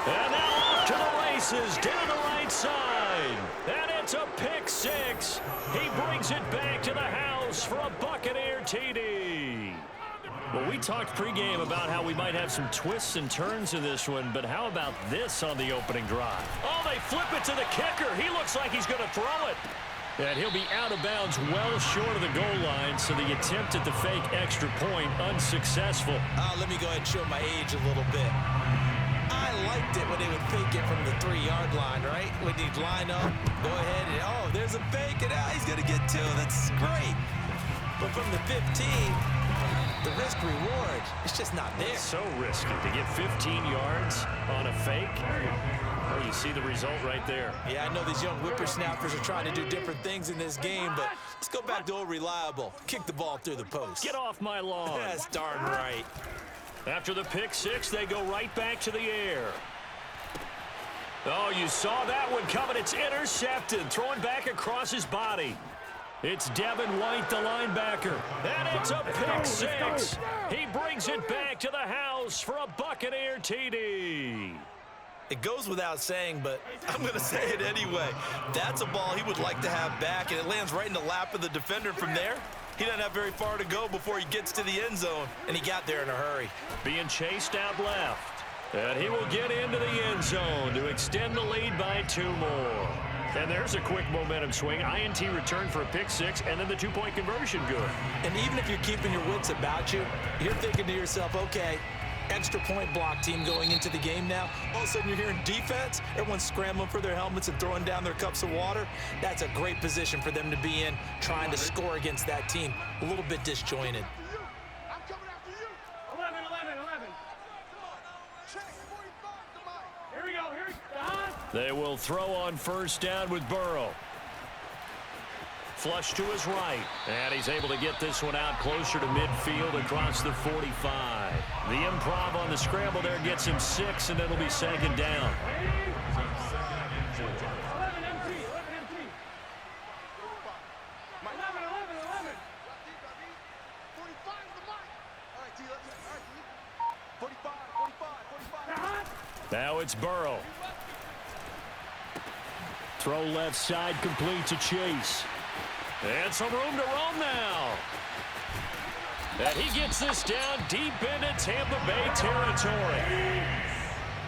And now off to the races, down the right side. And it's a pick six. He brings it back to the house for a Buccaneer TD. Well, we talked pregame about how we might have some twists and turns in this one, but how about this on the opening drive? Oh, they flip it to the kicker. He looks like he's going to throw it. And he'll be out of bounds well short of the goal line, so the attempt at the fake extra point unsuccessful. Let me go ahead and show my age a little bit. I liked it when they would fake it from the 3-yard line, right? When you'd line up, go ahead, and oh, there's a fake, and he's going to get two. That's great. But from the 15, the risk-reward, it's just not there. It's so risky to get 15 yards on a fake. Oh, you see the result right there. Yeah, I know these young whippersnappers are trying to do different things in this game, but let's go back to old reliable. Kick the ball through the post. Get off my lawn. That's darn right. After the pick six, they go right back to the air. Oh, you saw that one coming. It's intercepted, throwing back across his body. It's Devin White, the linebacker. And it's a pick six. He brings it back to the house for a Buccaneer TD. It goes without saying, but I'm going to say it anyway. That's a ball he would like to have back, and it lands right in the lap of the defender from there. He doesn't have very far to go before he gets to the end zone, and he got there in a hurry. Being chased out left. And he will get into the end zone to extend the lead by 2 more. And there's a quick momentum swing. INT return for a pick six, and then the 2-point conversion good. And even if you're keeping your wits about you, you're thinking to yourself, okay, extra point block team going into the game now. All of a sudden you're hearing defense. Everyone's scrambling for their helmets and throwing down their cups of water. That's a great position for them to be in, trying to score against that team. A little bit disjointed. I'm coming after you. 11. Check 45 to Mike. Here we go. They will throw on first down with Burrow. Flush to his right. And he's able to get this one out closer to midfield across the 45. The improv on the scramble there gets him 6, and it'll be second down. Now it's Burrow. Throw left side, complete to Chase. And some room to roam now. And he gets this down deep into Tampa Bay territory.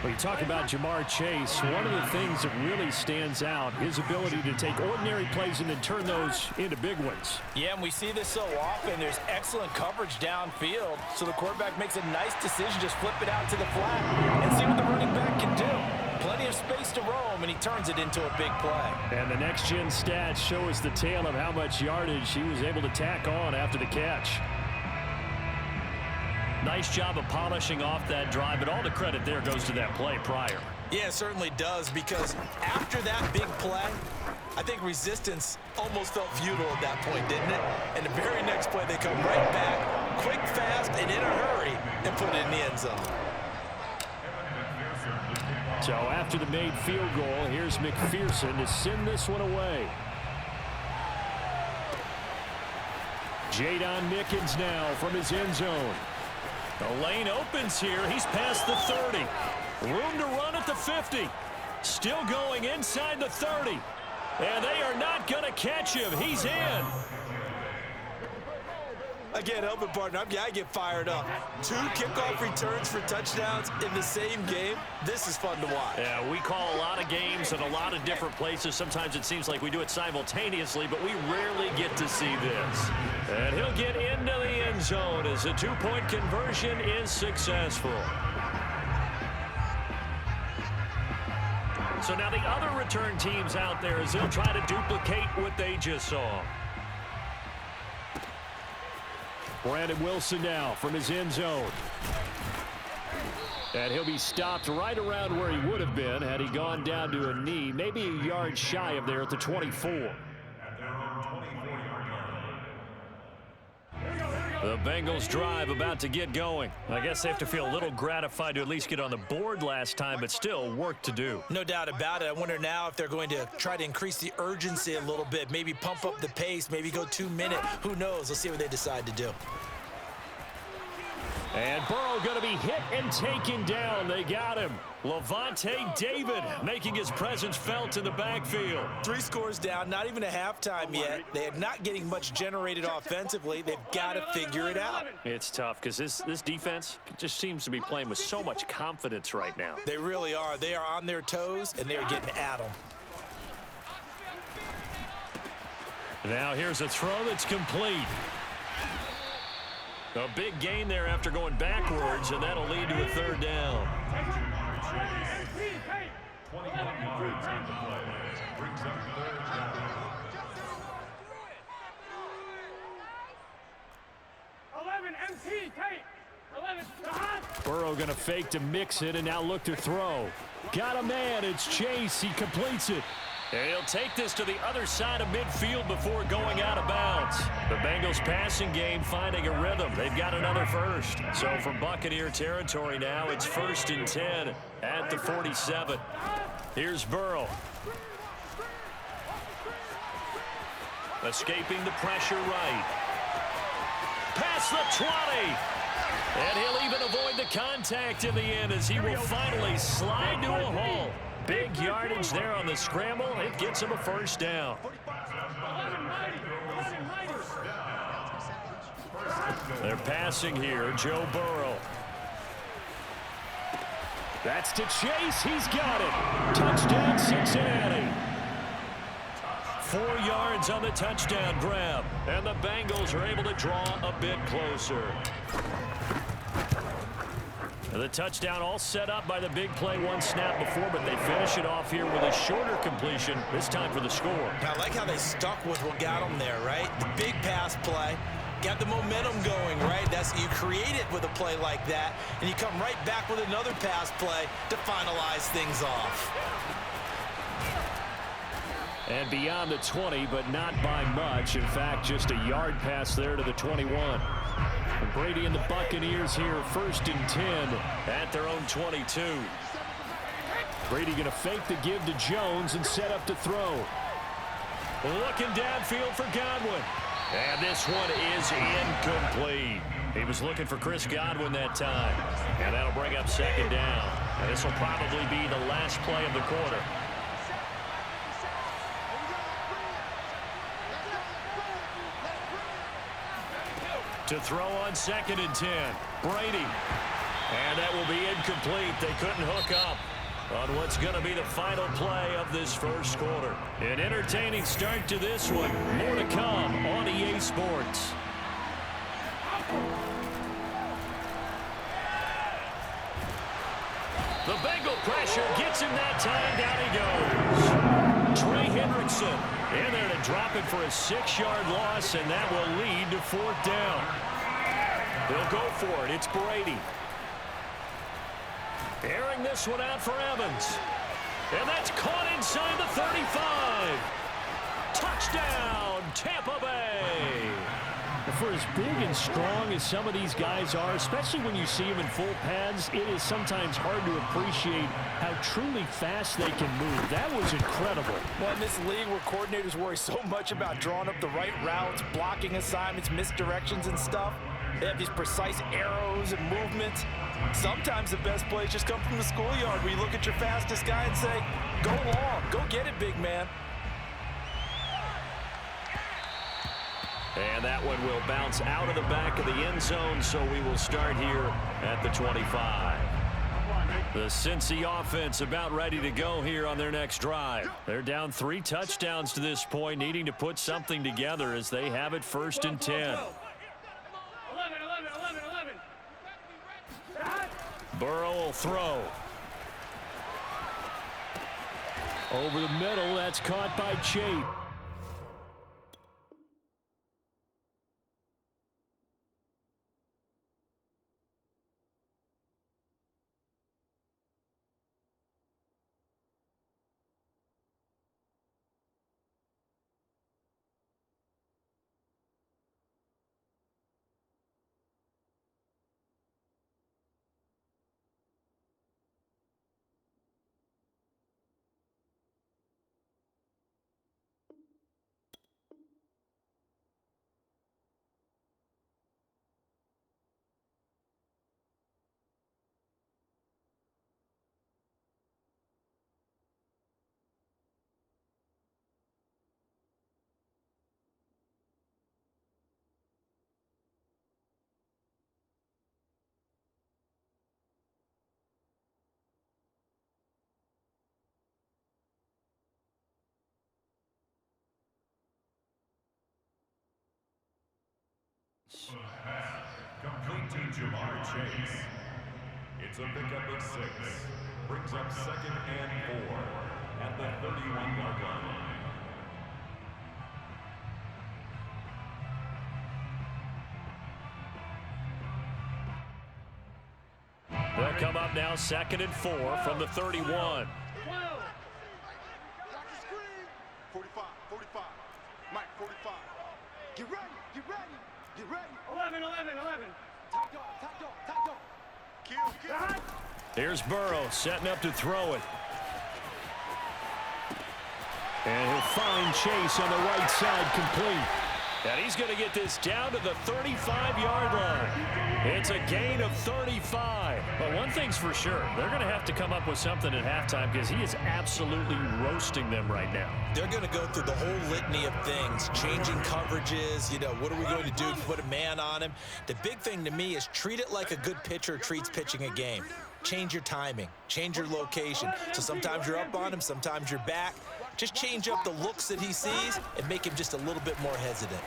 When you talk about Jamar Chase, one of the things that really stands out, his ability to take ordinary plays and then turn those into big ones. Yeah, and we see this so often. There's excellent coverage downfield, so the quarterback makes a nice decision, just flip it out to the flat and see what the running back can do. Plenty of space to roam, and he turns it into a big play. And the next-gen stats show us the tale of how much yardage he was able to tack on after the catch. Nice job of polishing off that drive, but all the credit there goes to that play prior. Yeah, it certainly does, because after that big play, I think resistance almost felt futile at that point, didn't it? And the very next play, they come right back, quick, fast, and in a hurry, and put it in the end zone. So after the made field goal, here's McPherson to send this one away. Jadon Mickens now from his end zone. The lane opens here. He's past the 30. Room to run at the 50. Still going inside the 30. And they are not going to catch him. He's in. I can't help it, partner. I get fired up. 2 kickoff returns for touchdowns in the same game. This is fun to watch. Yeah, we call a lot of games in a lot of different places. Sometimes it seems like we do it simultaneously, but we rarely get to see this. And he'll get into the end zone as the 2-point conversion is successful. So now the other return teams out there as they'll try to duplicate what they just saw. Brandon Wilson now from his end zone. And he'll be stopped right around where he would have been had he gone down to a knee, maybe a yard shy of there at the 24. The Bengals drive about to get going. I guess they have to feel a little gratified to at least get on the board last time, but still work to do. No doubt about it. I wonder now if they're going to try to increase the urgency a little bit, maybe pump up the pace, maybe go 2 minute. Who knows? Let's see what they decide to do. And Burrow going to be hit and taken down. They got him. Levante David making his presence felt in the backfield. 3 scores down, not even a halftime yet. They are not getting much generated offensively. They've got to figure it out. It's tough because this defense just seems to be playing with so much confidence right now. They really are. They are on their toes, and they're getting at them. Now here's a throw that's complete. A big gain there after going backwards, and that'll lead to a 3rd down. Burrow going to fake to mix it and now look to throw. Got a man. It's Chase. He completes it. And he'll take this to the other side of midfield before going out of bounds. The Bengals passing game finding a rhythm. They've got another first. So from Buccaneer territory now, it's 1st and 10 at the 47. Here's Burrow. Escaping the pressure right. Past the 20. And he'll even avoid the contact in the end as he will finally slide to a halt. Big yardage there on the scramble. It gets him a 1st down. They're passing here. Joe Burrow. That's to Chase. He's got it. Touchdown, Cincinnati. 4 yards on the touchdown grab. And the Bengals are able to draw a bit closer. The touchdown all set up by the big play 1 snap before, but they finish it off here with a shorter completion, this time for the score. I like how they stuck with what got them there, right? The big pass play, got the momentum going, right? You create it with a play like that, and you come right back with another pass play to finalize things off. And beyond the 20, but not by much. In fact, just a yard pass there to the 21. Brady and the Buccaneers here, 1st and 10 at their own 22. Brady going to fake the give to Jones and set up to throw. Looking downfield for Godwin. And this one is incomplete. He was looking for Chris Godwin that time. And that'll bring up 2nd down. And this will probably be the last play of the quarter. To throw on 2nd and 10. Brady. And that will be incomplete. They couldn't hook up on what's going to be the final play of this 1st quarter. An entertaining start to this one. More to come on EA Sports. The Bengal pressure gets him that time. Down he goes. Trey Hendrickson in there to drop him for a 6-yard loss, and that will lead to 4th down. They'll go for it. It's Brady. Airing this one out for Evans. And that's caught inside the 35. Touchdown, Tampa Bay. For as big and strong as some of these guys are, especially when you see them in full pads, it is sometimes hard to appreciate how truly fast they can move. That was incredible. Well, in this league where coordinators worry so much about drawing up the right routes, blocking assignments, misdirections and stuff, they have these precise arrows and movements. Sometimes the best plays just come from the schoolyard where you look at your fastest guy and say, go long, go get it, big man. And that one will bounce out of the back of the end zone, so we will start here at the 25. The Cincy offense about ready to go here on their next drive. They're down 3 touchdowns to this point, needing to put something together as they have it 1st and 10. Burrow will throw. Over the middle, that's caught by Chait. Complete to Jamar Chase. It's a pickup of 6. Brings up 2nd and 4 at the 31-yard line. They'll come up now 2nd and 4 from the 31. Watch the screen. 45, 45. Mike, 45. Get ready, get ready, get ready. 11, 11, 11. Top dog, top dog, top dog. Kill. Here's Burrow setting up to throw it. And he'll find Chase on the right side complete. And he's going to get this down to the 35-yard line. It's a gain of 35. But one thing's for sure, they're going to have to come up with something at halftime because he is absolutely roasting them right now. They're going to go through the whole litany of things, changing coverages, what are we going to do if we put a man on him? The big thing to me is treat it like a good pitcher treats pitching a game. Change your timing, change your location. So sometimes you're up on him, sometimes you're back. Just change up the looks that he sees and make him just a little bit more hesitant.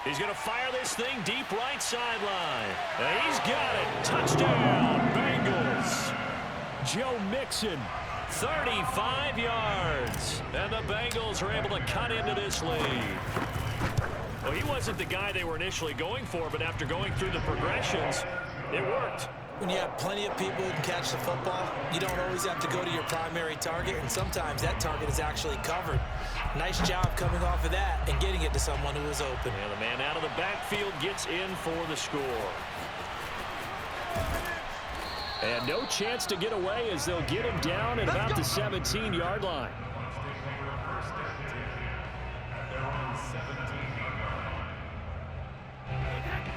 He's going to fire this thing deep right sideline. And he's got it. Touchdown, Bengals. Joe Mixon, 35 yards. And the Bengals are able to cut into this lead. Well, he wasn't the guy they were initially going for, but after going through the progressions, it worked. When you have plenty of people who can catch the football, you don't always have to go to your primary target, and sometimes that target is actually covered. Nice job coming off of that and getting it to someone who was open. And the man out of the backfield gets in for the score. And no chance to get away as they'll get him down at about the 17-yard line.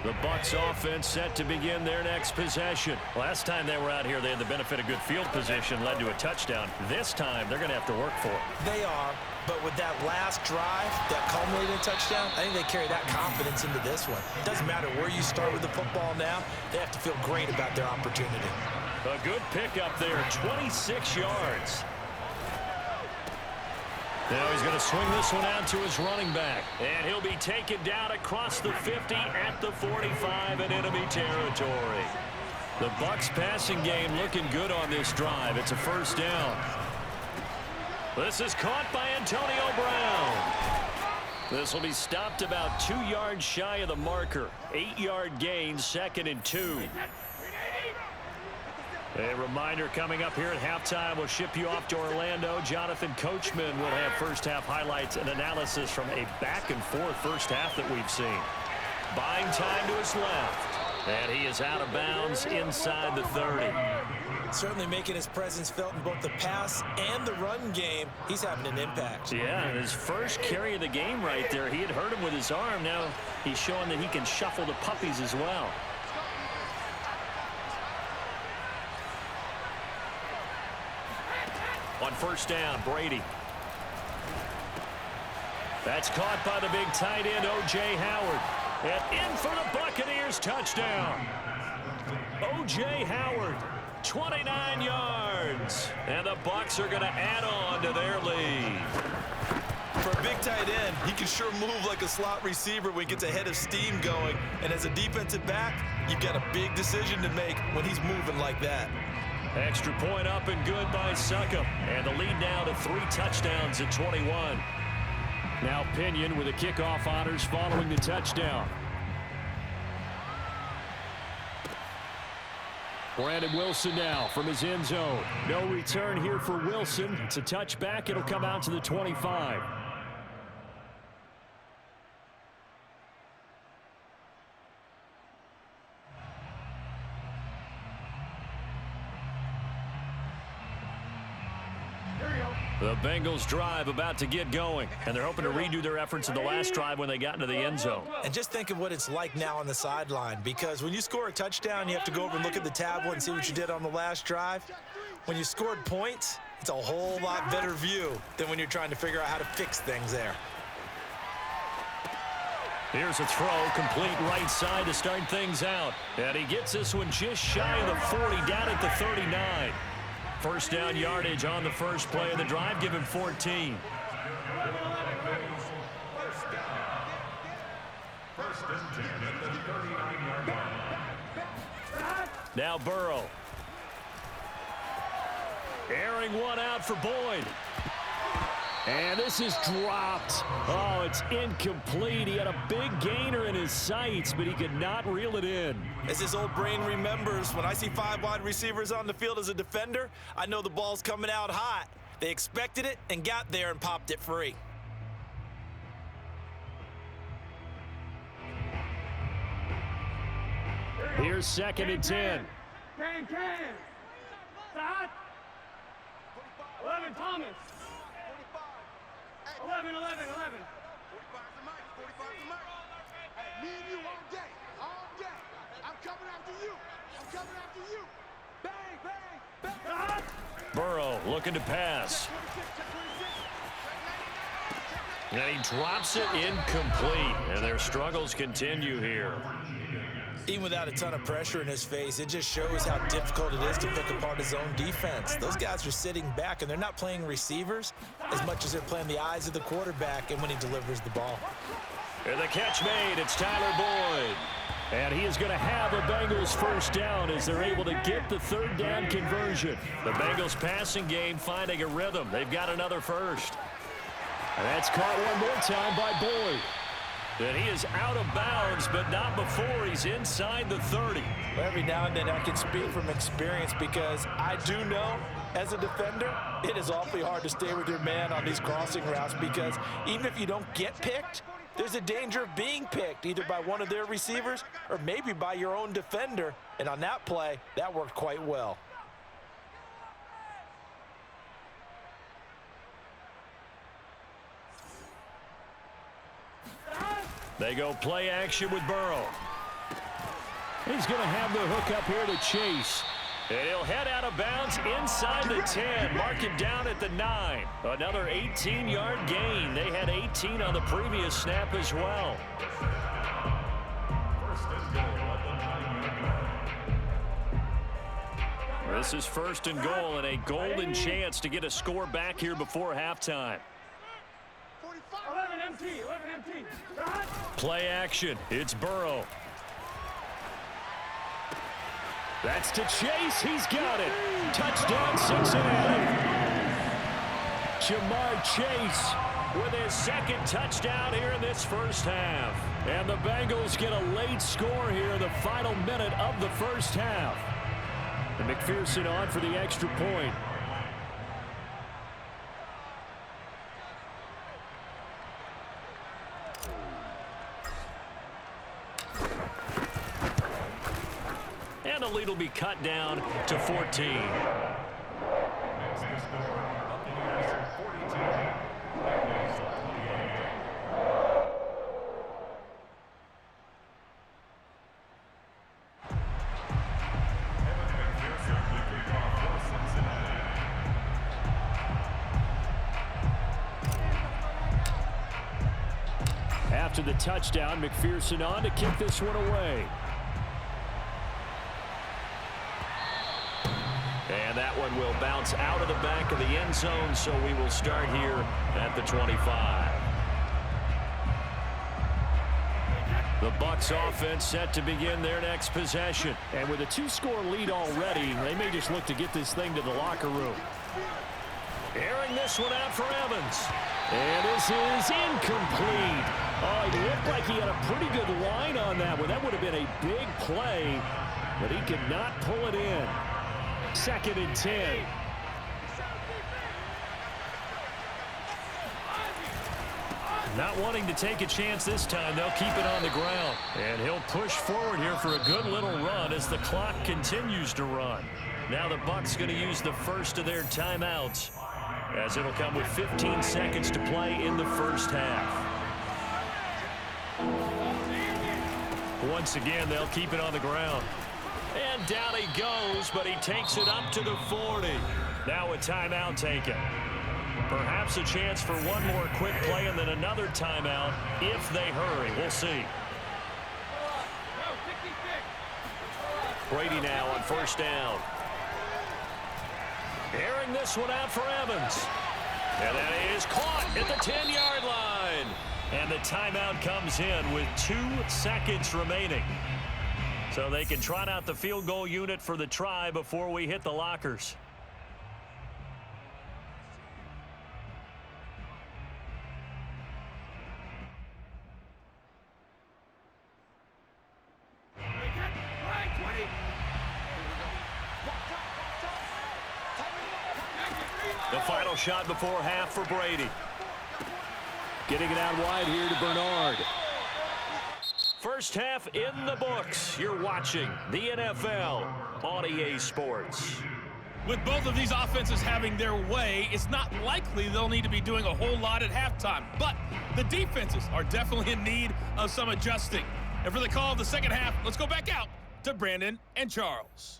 The Bucs offense set to begin their next possession. Last time they were out here, they had the benefit of good field position, led to a touchdown. This time, they're going to have to work for it. They are, but with that last drive that culminated in a touchdown, I think they carry that confidence into this one. It doesn't matter where you start with the football now. They have to feel great about their opportunity. A good pickup there, 26 yards. Now he's going to swing this one out to his running back. And he'll be taken down across the 50 at the 45 in enemy territory. The Bucs passing game looking good on this drive. It's a first down. This is caught by Antonio Brown. This will be stopped about 2 yards shy of the marker. 8-yard gain, 2nd and 2. A reminder coming up here at halftime. We'll ship you off to Orlando. Jonathan Coachman will have first-half highlights and analysis from a back-and-forth first half that we've seen. Buying time to his left. And he is out of bounds inside the 30. Certainly making his presence felt in both the pass and the run game. He's having an impact. Yeah, and his first carry of the game right there, he had hurt him with his arm. Now he's showing that he can shuffle the puppies as well. On first down, Brady. That's caught by the big tight end, O.J. Howard. And in for the Buccaneers, touchdown. O.J. Howard, 29 yards. And the Bucs are going to add on to their lead. For a big tight end, he can sure move like a slot receiver when he gets a head of steam going. And as a defensive back, you've got a big decision to make when he's moving like that. Extra point up and good by Succop. And the lead now to 3 touchdowns at 21. Now Pinion with the kickoff honors following the touchdown. Brandon Wilson now from his end zone. No return here for Wilson. It's a touchback. It'll come out to the 25. The Bengals drive about to get going, and they're hoping to redo their efforts in the last drive when they got into the end zone. And just think of what it's like now on the sideline, because when you score a touchdown, you have to go over and look at the tablet and see what you did on the last drive. When you scored points, it's a whole lot better view than when you're trying to figure out how to fix things there. Here's a throw, complete right side to start things out. And he gets this one just shy of the 40, down at the 39. First down yardage on the first play of the drive, give him 14. and 10 at the 39-yard line. Now Burrow. Airing one out for Boyd. And this is dropped. Oh, it's incomplete. He had a big gainer in his sights, but he could not reel it in. As his old brain remembers, when I see 5 wide receivers on the field as a defender, I know the ball's coming out hot. They expected it and got there and popped it free. Here's 2nd and 10. Can. Stop. 11, Thomas. 11. 45's the mic. 45's the mic. Hey, me and you all day. All day. I'm coming after you. Bang. Burrow looking to pass. And he drops it incomplete. And their struggles continue here. Even without a ton of pressure in his face, it just shows how difficult it is to pick apart his own defense. Those guys are sitting back, and they're not playing receivers as much as they're playing the eyes of the quarterback and when he delivers the ball. And the catch made. It's Tyler Boyd. And he is going to have a Bengals first down as they're able to get the 3rd down conversion. The Bengals passing game finding a rhythm. They've got another first. And that's caught one more time by Boyd. And he is out of bounds, but not before he's inside the 30. Well, every now and then I can speak from experience because I do know as a defender, it is awfully hard to stay with your man on these crossing routes because even if you don't get picked, there's a danger of being picked either by one of their receivers or maybe by your own defender. And on that play, that worked quite well. They go play action with Burrow. He's going to have the hook up here to Chase. And he'll head out of bounds inside the 10. Mark it down at the 9. Another 18-yard gain. They had 18 on the previous snap as well. This is 1st and goal and a golden chance to get a score back here before halftime. 11 empty. Play action. It's Burrow. That's to Chase. He's got it. Touchdown, Cincinnati. Jamar Chase with his 2nd touchdown here in this first half. And the Bengals get a late score here in the final minute of the first half. And McPherson on for the extra point. And the lead will be cut down to 14. After the touchdown, McPherson on to kick this one away. And that one will bounce out of the back of the end zone, so we will start here at the 25. The Bucs offense set to begin their next possession. And with a 2-score lead already, they may just look to get this thing to the locker room. Airing this one out for Evans. And this is incomplete. Oh, it looked like he had a pretty good line on that one. That would have been a big play, but he could not pull it in. 2nd and 10. Not wanting to take a chance this time, they'll keep it on the ground. And he'll push forward here for a good little run as the clock continues to run. Now the Bucs going to use the first of their timeouts, as it'll come with 15 seconds to play in the first half. Once again, they'll keep it on the ground. And down he goes, but he takes it up to the 40. Now a timeout taken. Perhaps a chance for one more quick play and then another timeout if they hurry. We'll see. Brady now on first down. Airing this one out for Evans. And that is caught at the 10-yard line. And the timeout comes in with 2 seconds remaining. So they can trot out the field goal unit for the try before we hit the lockers. The final shot before half for Brady. Getting it out wide here to Bernard. First half in the books. You're watching the NFL on EA Sports. With both of these offenses having their way, it's not likely they'll need to be doing a whole lot at halftime. But the defenses are definitely in need of some adjusting. And for the call of the second half, let's go back out to Brandon and Charles.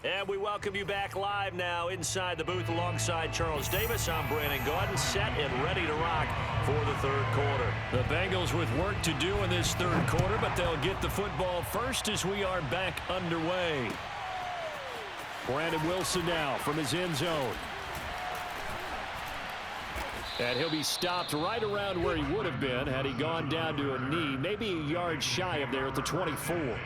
And we welcome you back live now inside the booth alongside Charles Davis. I'm Brandon Gaudin, set and ready to rock for the third quarter. The Bengals with work to do in this third quarter, but they'll get the football first as we are back underway. Brandon Wilson now from his end zone. And he'll be stopped right around where he would have been had he gone down to a knee, maybe a yard shy of there at the 24.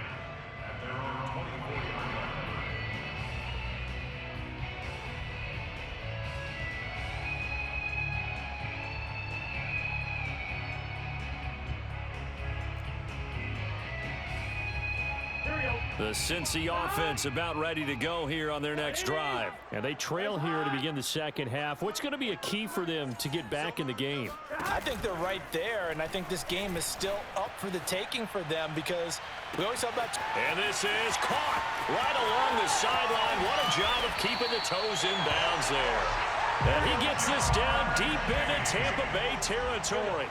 The Cincy offense about ready to go here on their next drive. And they trail here to begin the second half. What's going to be a key for them to get back in the game? I think they're right there, and I think this game is still up for the taking for them because we always talk about... And this is caught right along the sideline. What a job of keeping the toes in bounds there. And he gets this down deep into Tampa Bay territory.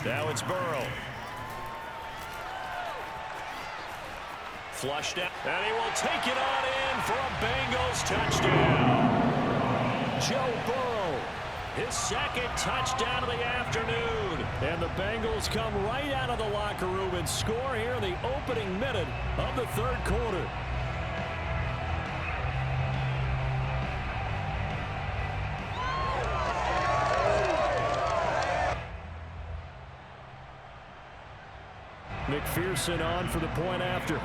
Now it's Burrow. Flushed out. And he will take it on in for a Bengals touchdown. Joe Burrow, his second touchdown of the afternoon. And the Bengals come right out of the locker room and score here in the opening minute of the third quarter. McPherson on for the point after.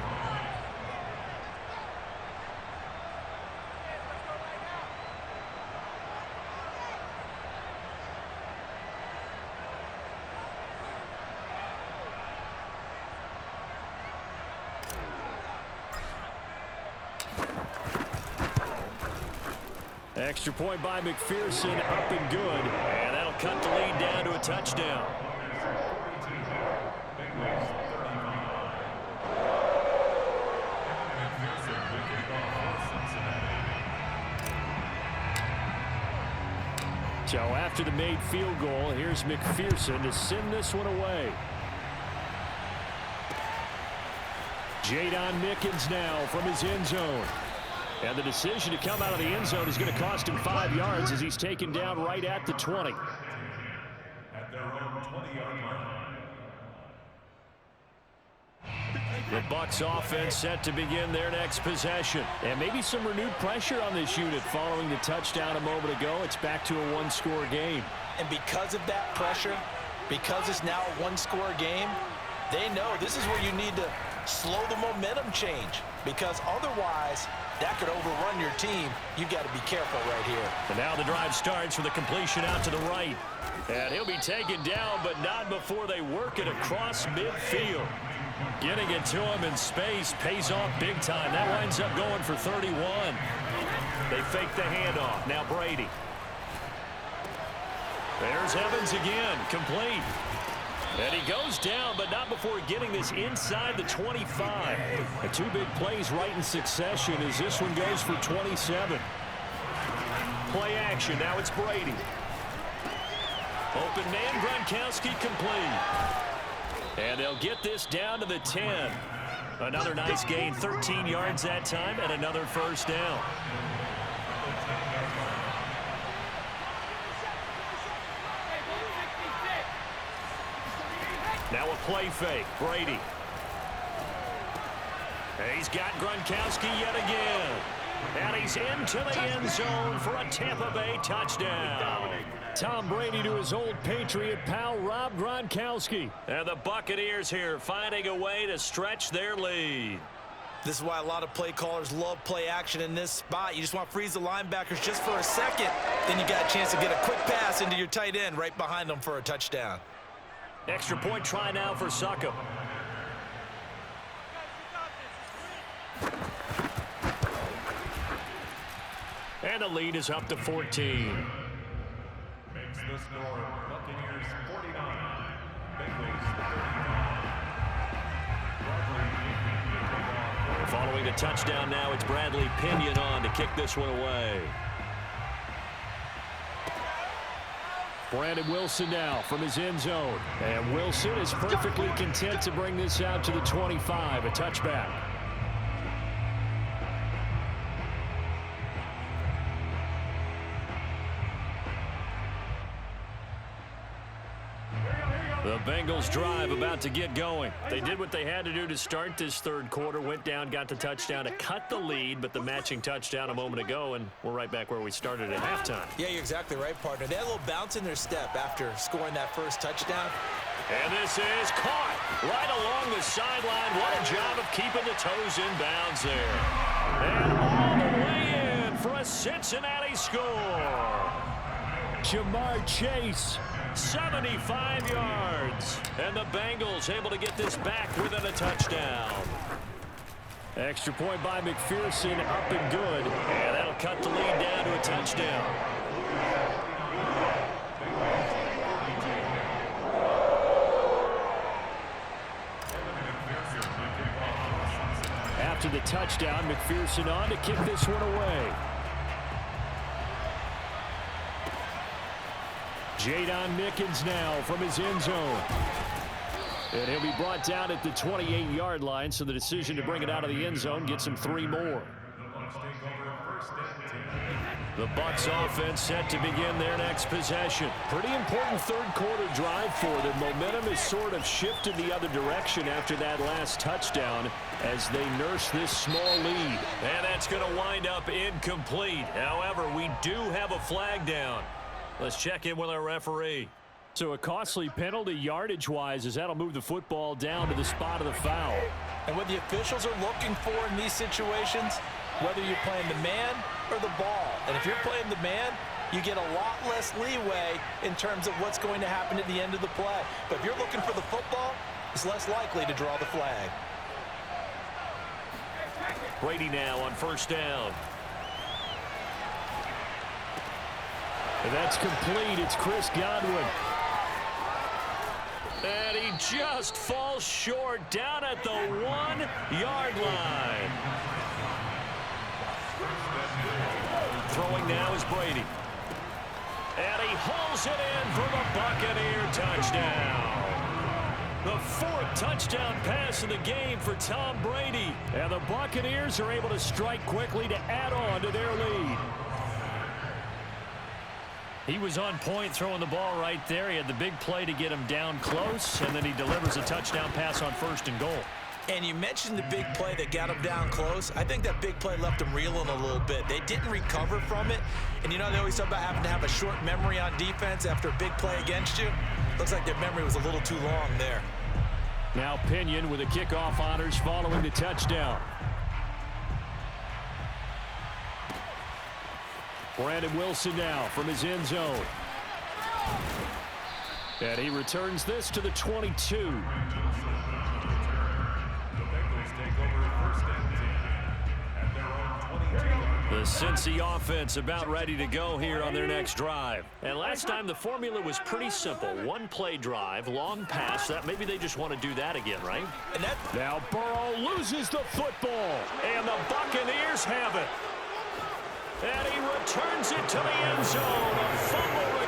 Extra point by McPherson, up and good. And that'll cut the lead down to a touchdown. So after the made field goal, here's McPherson to send this one away. Jadon Mickens now from his end zone. And the decision to come out of the end zone is going to cost him 5 yards as he's taken down right at the 20. At their own 20-yard line. The Bucs offense set to begin their next possession. And maybe some renewed pressure on this unit following the touchdown a moment ago. It's back to a one-score game. And because of that pressure, because it's now a one-score game, they know this is where you need to slow the momentum change. Because otherwise, that could overrun your team. You've got to be careful right here. And now the drive starts with a completion out to the right. And he'll be taken down, but not before they work it across midfield. Getting it to him in space pays off big time. That winds up going for 31. They fake the handoff. Now Brady. There's Evans again, complete. And he goes down, but not before getting this inside the 25. The two big plays right in succession as this one goes for 27. Play action, now it's Brady. Open man, Gronkowski complete. And they'll get this down to the 10. Another nice gain, 13 yards that time, and another first down. Now a play fake, Brady. He's got Gronkowski yet again. And he's into the end zone for a Tampa Bay touchdown. Tom Brady to his old Patriot pal, Rob Gronkowski. And the Buccaneers here finding a way to stretch their lead. This is why a lot of play callers love play action in this spot. You just want to freeze the linebackers just for a second. Then you got a chance to get a quick pass into your tight end right behind them for a touchdown. Extra point try now for Suckup. And the lead is up to 14. Makes the score Buccaneers 49, Bengals 39. Following the touchdown now, it's Bradley Pinion on to kick this one away. Brandon Wilson now from his end zone. And Wilson is perfectly content to bring this out to the 25, a touchback. The Bengals drive about to get going. They did what they had to do to start this third quarter, went down, got the touchdown to cut the lead, but the matching touchdown a moment ago, and we're right back where we started at halftime. Yeah, you're exactly right, partner. They had a little bounce in their step after scoring that first touchdown. And this is caught right along the sideline. What a job of keeping the toes in bounds there. And all the way in for a Cincinnati score. Jamar Chase. 75 yards. And the Bengals able to get this back within a touchdown. Extra point by McPherson, up and good. And that'll cut the lead down to a touchdown. After the touchdown, McPherson on to kick this one away. Jadon Mickens now from his end zone. And he'll be brought down at the 28-yard line, so the decision to bring it out of the end zone gets him 3 more. The Bucs offense set to begin their next possession. Pretty important third quarter drive for them. Momentum has sort of shifted the other direction after that last touchdown as they nurse this small lead. And that's going to wind up incomplete. However, we do have a flag down. Let's check in with our referee. So a costly penalty yardage-wise as that'll move the football down to the spot of the foul. And what the officials are looking for in these situations, whether you're playing the man or the ball. And if you're playing the man, you get a lot less leeway in terms of what's going to happen at the end of the play. But if you're looking for the football, it's less likely to draw the flag. Brady now on first down. And that's complete. It's Chris Godwin. And he just falls short down at the 1-yard line. Throwing now is Brady. And he hauls it in for the Buccaneer touchdown. The 4th touchdown pass of the game for Tom Brady. And the Buccaneers are able to strike quickly to add on to their lead. He was on point throwing the ball right there. He had the big play to get him down close, and then he delivers a touchdown pass on 1st and goal. And you mentioned the big play that got him down close. I think that big play left him reeling a little bit. They didn't recover from it. And you know, they always talk about having to have a short memory on defense after a big play against you. Looks like their memory was a little too long there. Now Pinion with the kickoff honors following the touchdown. Brandon Wilson now from his end zone. And he returns this to the 22. The Cincy offense about ready to go here on their next drive. And last time the formula was pretty simple. 1-play drive, long pass. That maybe they just want to do that again, right? And that now Burrow loses the football. And the Buccaneers have it. And he returns it to the end zone. A fumble